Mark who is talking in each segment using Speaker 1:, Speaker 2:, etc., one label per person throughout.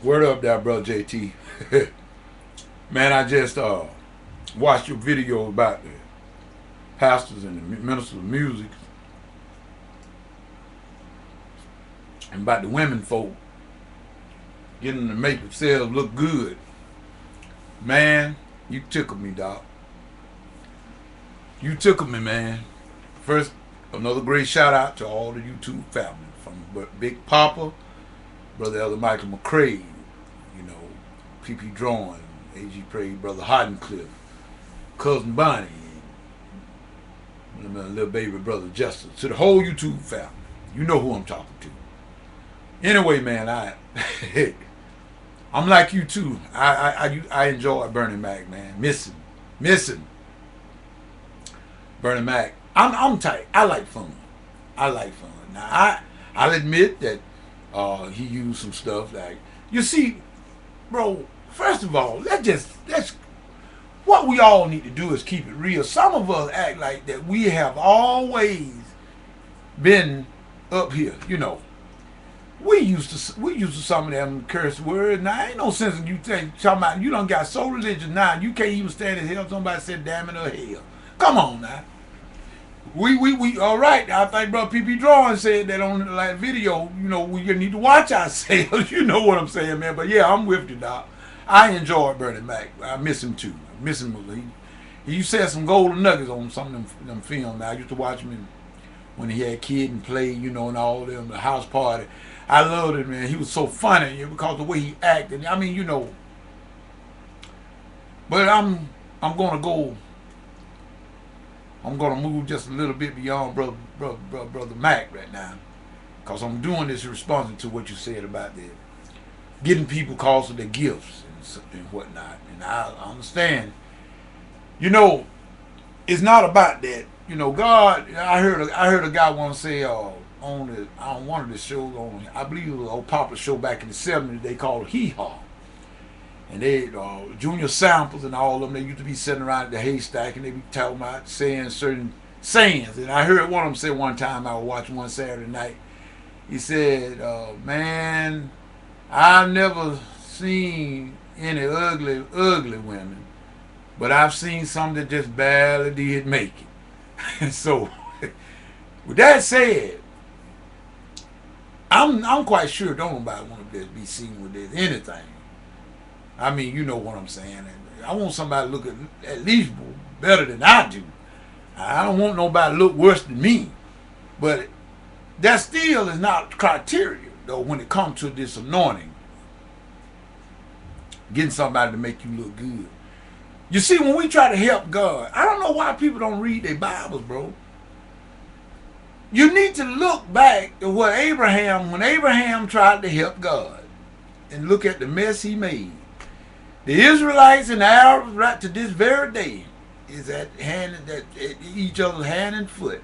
Speaker 1: Word up there, brother JT. Man, I just watched your video about the pastors and the ministers of music and about the women folk getting to make themselves look good. Man, you tickled me, doc. You tickled me, man. First, another great shout out to all the YouTube family from Big Papa, Brother Elder Michael McCrae, you know, PP Drawing, AG Pray, Brother Hoddencliff, Cousin Bonnie, and my little baby brother Justin. To the whole YouTube family. You know who I'm talking to. Anyway, man, I'm like you too. I enjoy Bernie Mac, man. Missing Bernie Mac. I'm tight. I like fun. I like fun. Now I'll admit that he used some stuff like, you see, bro. First of all, let's what we all need to do is keep it real. Some of us act like that we have always been up here, you know. We used to some of them curse words. Now ain't no sense in you talking about you done got so religious now you can't even stand in hell. Somebody said damn it or hell. Come on now. We all right. I think brother PP Drawing said that on the like video. You know we need to watch ourselves. You know what I'm saying, man. But yeah, I'm with you, doc. I enjoy Bernie Mac. I miss him too. I miss him. He said some golden nuggets on some of them films. I used to watch him when he had kid and play, you know, and all them the house party. I loved it, man. He was so funny because the way he acted. I mean, you know. But I'm gonna go. I'm gonna move just a little bit beyond brother Mac right now, cause I'm doing this responding to what you said about the getting people calls of their gifts and whatnot. And I understand. You know, it's not about that. You know, God. I heard a guy once say on one of the shows on, I believe it was an old popular show back in the '70s. They called Hee Haw, and they junior samples and all of them. They used to be sitting around at the haystack and they be talking about saying certain sayings. And I heard one of them say one time, I was watching one Saturday night. He said, "Man, I've never seen any ugly women, but I've seen some that just barely did make it." And so, with that said, I'm quite sure don't nobody want to be seen with this anything. I mean, you know what I'm saying. And I want somebody to look at least better than I do. I don't want nobody to look worse than me. But that still is not criteria, though, when it comes to this anointing. Getting somebody to make you look good. You see, when we try to help God, I don't know why people don't read their Bibles, bro. You need to look back at when Abraham tried to help God, and look at the mess he made. The Israelites and the Arabs, right to this very day, is at each other's hand and foot,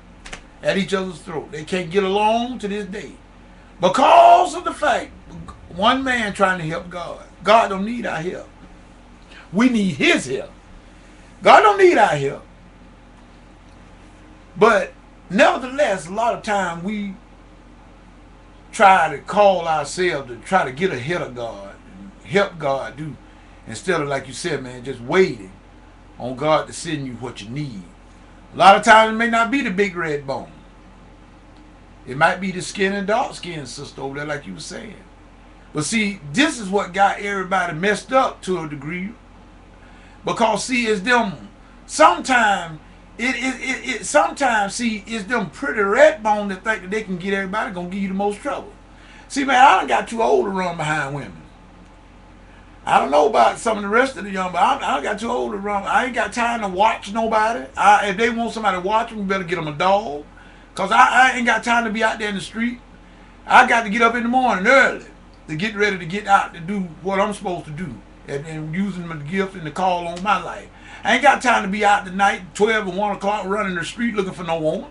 Speaker 1: at each other's throat. They can't get along to this day because of the fact one man trying to help God. God don't need our help. We need His help. God don't need our help. But nevertheless, a lot of time we try to call ourselves to try to get ahead of God and help God do, instead of, like you said, man, just waiting on God to send you what you need. A lot of times it may not be the big red bone. It might be the skin and dark skin sister over there, like you were saying. But see, this is what got everybody messed up to a degree. Because see, it's them sometimes see, it's them pretty red bone that think that they can get everybody gonna give you the most trouble. See, man, I done got too old to run behind women. I don't know about some of the rest of the young, but I done got too old to run. I ain't got time to watch nobody. If they want somebody to watch them, you better get them a dog. Because I ain't got time to be out there in the street. I got to get up in the morning early to get ready to get out to do what I'm supposed to do. And using my gift and the call on my life. I ain't got time to be out tonight, 12 and 1 o'clock, running the street looking for no woman.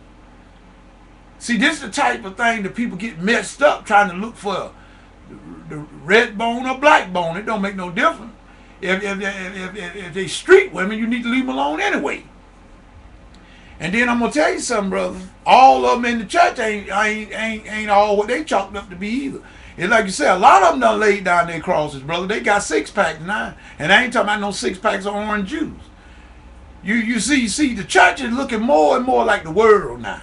Speaker 1: See, this is the type of thing that people get messed up trying to look for the red bone or black bone. It don't make no difference. If they street women, you need to leave them alone anyway. And then I'm gonna tell you something, brother. All of them in the church ain't all what they chalked up to be either. It's like you said, a lot of them done laid down their crosses, brother. They got 6-packs now. And I ain't talking about no 6-packs of orange juice. You see, the church is looking more and more like the world now.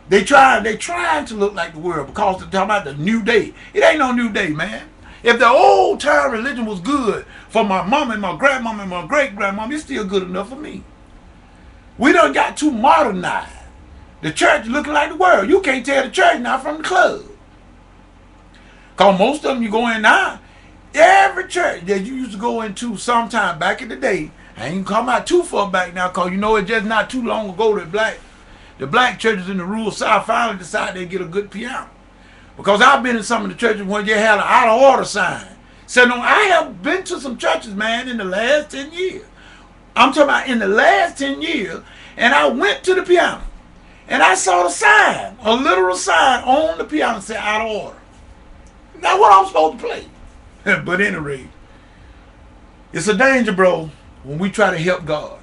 Speaker 1: They trying to look like the world because they're talking about the new day. It ain't no new day, man. If the old time religion was good for my mom and my grandmama and my great grandmama, it's still good enough for me. We done got too modernized. The church looking like the world. You can't tell the church now from the club. Because most of them you go in now, every church that you used to go into sometime back in the day, I ain't come out too far back now because you know it's just not too long ago that the black churches in the rural South finally decided they'd get a good piano. Because I've been in some of the churches where they had an out of order sign. So no, I have been to some churches, man, in the last 10 years. I'm talking about in the last 10 years, and I went to the piano. And I saw the sign, a literal sign on the piano that said out of order. Now what I'm supposed to play. But anyway, it's a danger, bro, when we try to help God.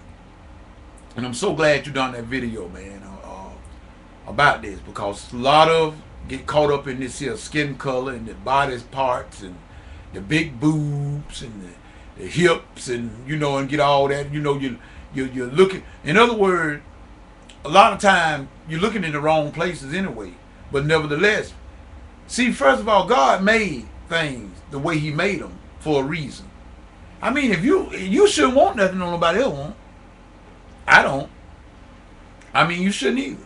Speaker 1: And I'm so glad you done that video, man, about this, because a lot of get caught up in this here skin color and the body parts and the big boobs and the hips and and get all that. You're looking. In other words, a lot of times you're looking in the wrong places anyway. But nevertheless, see, first of all, God made things the way He made them for a reason. I mean, if you shouldn't want nothing that nobody else want. I don't. I mean, you shouldn't either.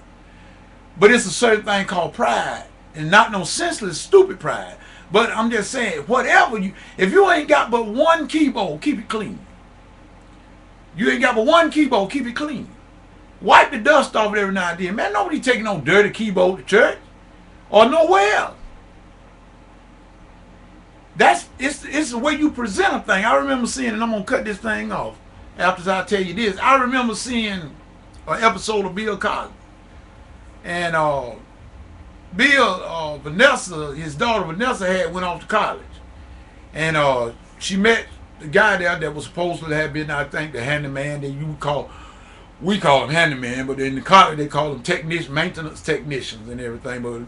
Speaker 1: But it's a certain thing called pride, and not no senseless, stupid pride. But I'm just saying, if you ain't got but one keyboard, keep it clean. You ain't got but one keyboard, keep it clean. Wipe the dust off it every now and then. Man, nobody taking no dirty keyboard to church or nowhere else. It's the way you present a thing. I remember seeing, and I'm gonna cut this thing off after I tell you this. I remember seeing an episode of Bill Cosby, and Vanessa, his daughter Vanessa, had went off to college, and she met the guy there that was supposed to have been, I think, the handyman that we call him handyman, but in the college they call them maintenance technicians and everything. But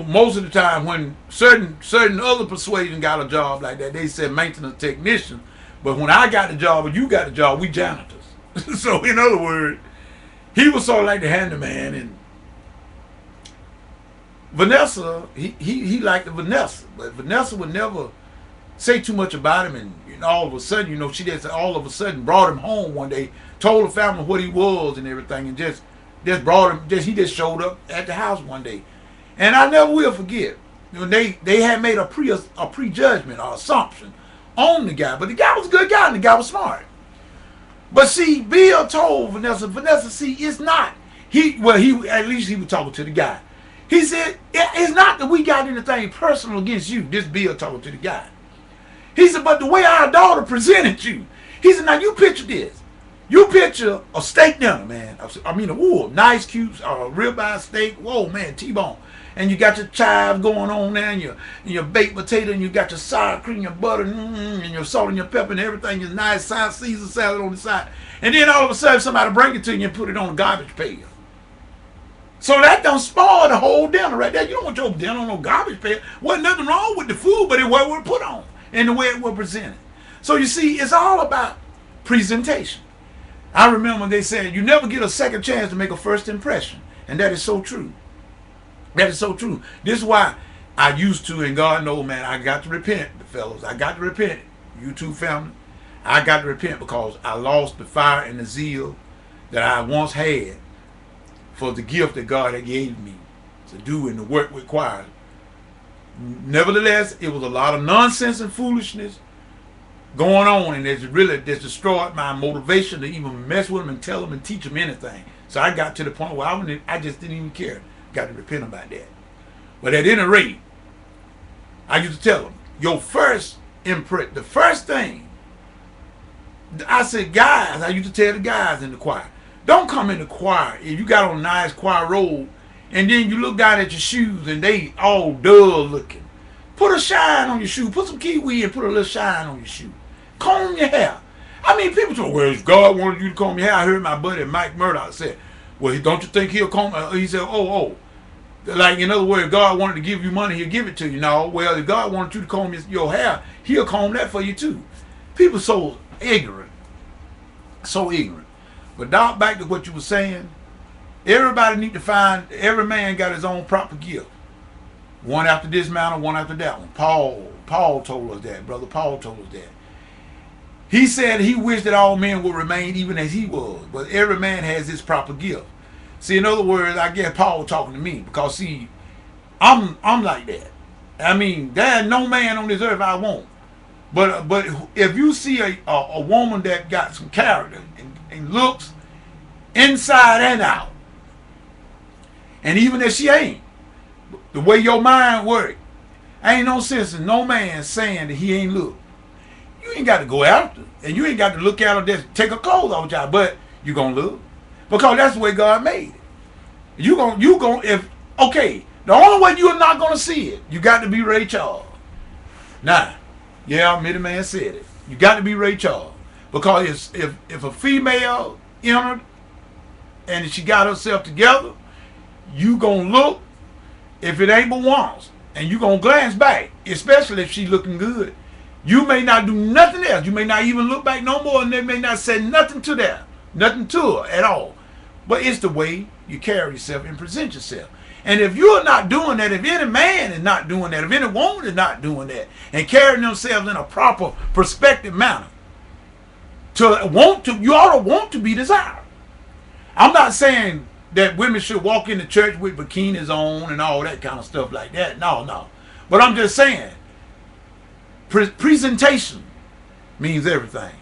Speaker 1: most of the time when certain other persuasion got a job like that, they said maintenance technician. But when I got the job or you got the job, we janitors. So in other words, he was sort of like the handyman, and Vanessa, he liked Vanessa, but Vanessa would never say too much about him, and all of a sudden, she just all of a sudden brought him home one day, told the family what he was and everything, and just brought him. He just showed up at the house one day, and I never will forget. They had made a prejudgment or assumption on the guy, but the guy was a good guy and the guy was smart. But see, Bill told Vanessa, see, it's not he at least he was talking to the guy. He said, it's not that we got anything personal against you. This Bill talking to the guy. He said, but the way our daughter presented you. He said, now you picture this. You picture a steak dinner, man. I mean, nice, cute, ribeye steak. Whoa, man, T-bone. And you got your chives going on there, and your baked potato, and you got your sour cream, your butter, and your salt and your pepper, and everything is nice, Caesar salad on the side. And then all of a sudden, somebody bring it to you and put it on a garbage pail. So that don't spoil the whole dinner right there. You don't want your dinner on no garbage pail. Wasn't nothing wrong with the food, but it was what it put on and the way it was presented. So you see, it's all about presentation. I remember they said you never get a second chance to make a first impression, and that is so true. That is so true. This is why I used to, and God knows, man, I got to repent, fellas. I got to repent, you too, family. I got to repent because I lost the fire and the zeal that I once had for the gift that God had gave me to do and the work required. Nevertheless, it was a lot of nonsense and foolishness going on, and it's really destroyed my motivation to even mess with them and tell them and teach them anything. So I got to the point where I just didn't even care. Got to repent about that. But at any rate, I used to tell them, your first imprint, the first thing, I said, guys, I used to tell the guys in the choir, don't come in the choir if you got on a nice choir robe and then you look down at your shoes and they all dull looking. Put a shine on your shoe. Put some kiwi and put a little shine on your shoe. Comb your hair. I mean, people say, well, if God wanted you to comb your hair, I heard my buddy Mike Murdoch said, well, don't you think he'll comb? He said, oh, Like, in other words, if God wanted to give you money, he'll give it to you. No, well, if God wanted you to comb your hair, he'll comb that for you too. People so ignorant. So ignorant. But now back to what you were saying. Everybody need to find, every man got his own proper gift. One after this manner, one after that one. Paul told us that. Brother Paul told us that. He said he wished that all men would remain even as he was. But every man has his proper gift. See, in other words, I guess Paul was talking to me. Because, see, I'm like that. I mean, there's no man on this earth I want. But if you see a woman that got some character and looks inside and out, and even if she ain't, the way your mind works, ain't no sense in no man saying that he ain't look. You ain't got to go after, and you ain't got to look at her just take her clothes off, y'all, but you gonna look because that's the way God made it. You gonna if okay. The only way you're not gonna see it, you got to be Ray Charles. Now, yeah, Mitty Man said it. You got to be Ray Charles because if a female entered and she got herself together, you gonna look. If it ain't but once, and you gonna glance back, especially if she looking good, you may not do nothing else. You may not even look back no more, and they may not say nothing to her at all. But it's the way you carry yourself and present yourself. And if you're not doing that, if any man is not doing that, if any woman is not doing that, and carrying themselves in a proper perspective manner, you ought to want to be desired. I'm not saying that women should walk into church with bikinis on and all that kind of stuff like that. No. But I'm just saying, presentation means everything.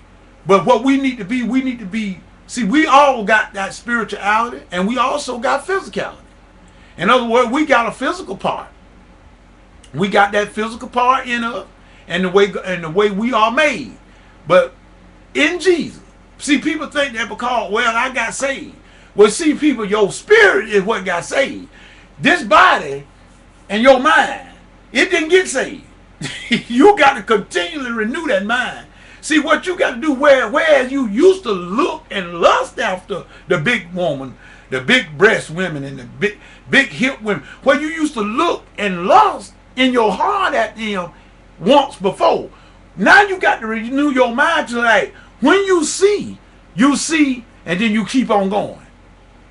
Speaker 1: But what we need to be, see, we all got that spirituality and we also got physicality. In other words, we got a physical part. We got that physical part in us and the way we are made. But in Jesus, see, people think that because, well, I got saved. Well, see, people, your spirit is what got saved. This body and your mind, it didn't get saved. You got to continually renew that mind. See, what you got to do, whereas you used to look and lust after the big woman, the big breast women and the big hip women, where you used to look and lust in your heart at them once before. Now you got to renew your mind to like, when you see, and then you keep on going.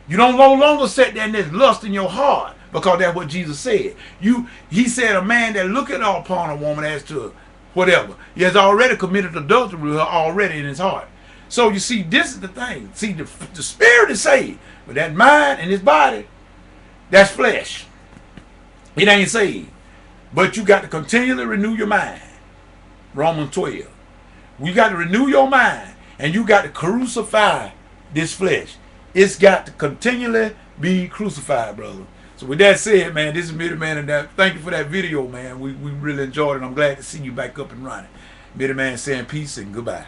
Speaker 1: You don't no longer sit there and there's lust in your heart because that's what Jesus said. He said a man that looketh upon a woman as to whatever, he has already committed adultery with her already in his heart. So you see, this is the thing. See, the spirit is saved, but that mind and his body, that's flesh. It ain't saved. But you got to continually renew your mind. Romans 12. You got to renew your mind and you got to crucify this flesh. It's got to continually be crucified, brother. So with that said, man, this is Mitty Man, and thank you for that video, man. We really enjoyed it. I'm glad to see you back up and running. Mitty Man saying peace and goodbye.